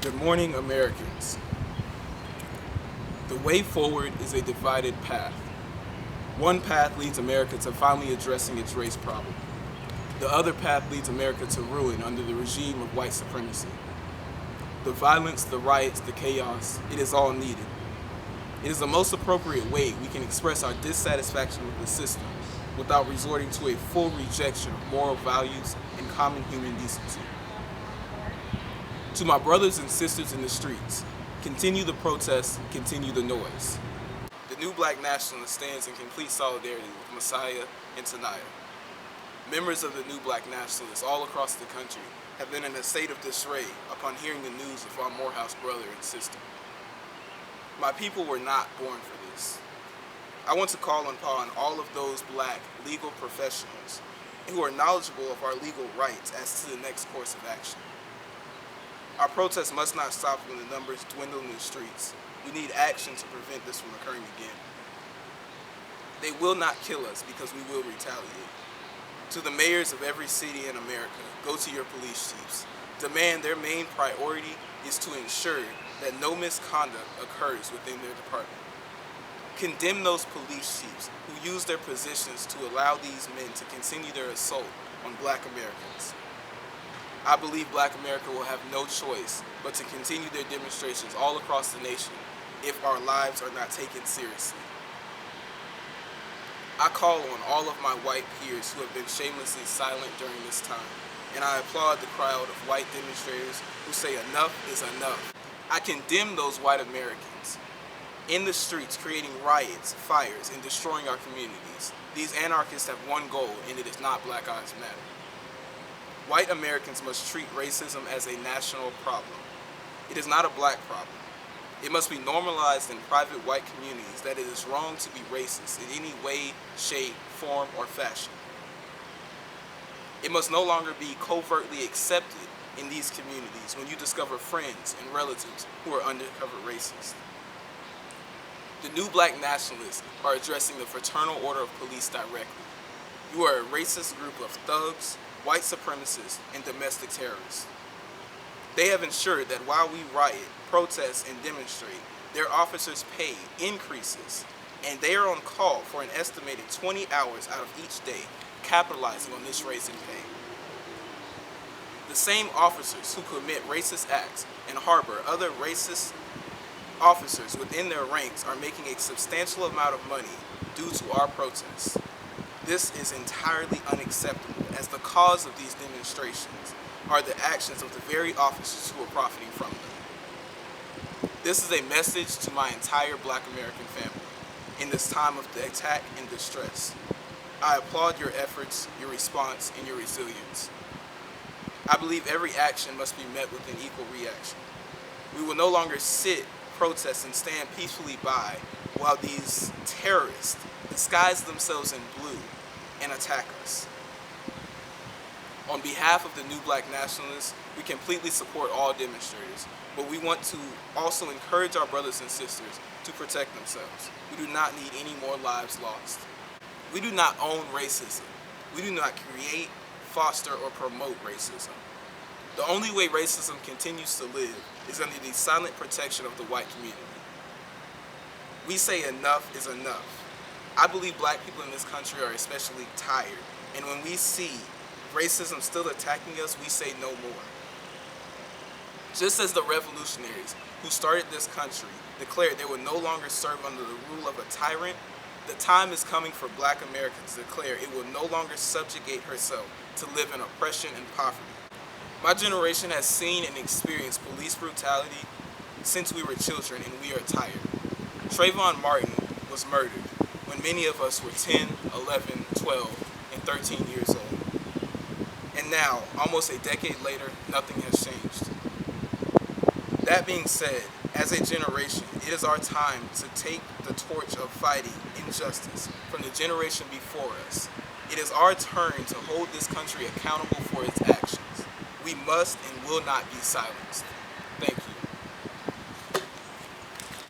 Good morning, Americans. The way forward is a divided path. One path leads America to finally addressing its race problem. The other path leads America to ruin under the regime of white supremacy. The violence, the riots, the chaos, it is all needed. It is the most appropriate way we can express our dissatisfaction with the system without resorting to a full rejection of moral values and common human decency. To my brothers and sisters in the streets, continue the protests, continue the noise. The new Black Nationalist stands in complete solidarity with Messiah and Tanaya. Members of the new Black Nationalists all across the country have been in a state of disarray upon hearing the news of our Morehouse brother and sister. My people were not born for this. I want to call upon all of those Black legal professionals who are knowledgeable of our legal rights as to the next course of action. Our protests must not stop when the numbers dwindle in the streets. We need action to prevent this from occurring again. They will not kill us because we will retaliate. To the mayors of every city in America, go to your police chiefs. Demand their main priority is to ensure that no misconduct occurs within their department. Condemn those police chiefs who use their positions to allow these men to continue their assault on Black Americans. I believe Black America will have no choice but to continue their demonstrations all across the nation if our lives are not taken seriously. I call on all of my white peers who have been shamelessly silent during this time, and I applaud the crowd of white demonstrators who say enough is enough. I condemn those white Americans in the streets creating riots, fires, and destroying our communities. These anarchists have one goal, and it is not Black Lives Matter. White Americans must treat racism as a national problem. It is not a Black problem. It must be normalized in private white communities that it is wrong to be racist in any way, shape, form, or fashion. It must no longer be covertly accepted in these communities when you discover friends and relatives who are undercover racist. The new Black Nationalists are addressing the fraternal order of police directly. You are a racist group of thugs, white supremacists, and domestic terrorists. They have ensured that while we riot, protest, and demonstrate, their officers' pay increases, and they are on call for an estimated 20 hours out of each day, capitalizing on this race in pay. The same officers who commit racist acts and harbor other racist officers within their ranks are making a substantial amount of money due to our protests. This is entirely unacceptable, as the cause of these demonstrations are the actions of the very officers who are profiting from them. This is a message to my entire Black American family in this time of the attack and distress. I applaud your efforts, your response, and your resilience. I believe every action must be met with an equal reaction. We will no longer sit, protest, and stand peacefully by while these terrorists disguise themselves in blue and attack us. On behalf of the new Black Nationalists, we completely support all demonstrators, but we want to also encourage our brothers and sisters to protect themselves. We do not need any more lives lost. We do not own racism. We do not create, foster, or promote racism. The only way racism continues to live is under the silent protection of the white community. We say enough is enough. I believe Black people in this country are especially tired, and when we see racism still attacking us, we say no more. Just as the revolutionaries who started this country declared they would no longer serve under the rule of a tyrant, the time is coming for Black Americans to declare it will no longer subjugate herself to live in oppression and poverty. My generation has seen and experienced police brutality since we were children, and we are tired. Trayvon Martin was murdered when many of us were 10, 11, 12, and 13 years old. And now, almost a decade later, nothing has changed. That being said, as a generation, it is our time to take the torch of fighting injustice from the generation before us. It is our turn to hold this country accountable for its actions. We must and will not be silenced.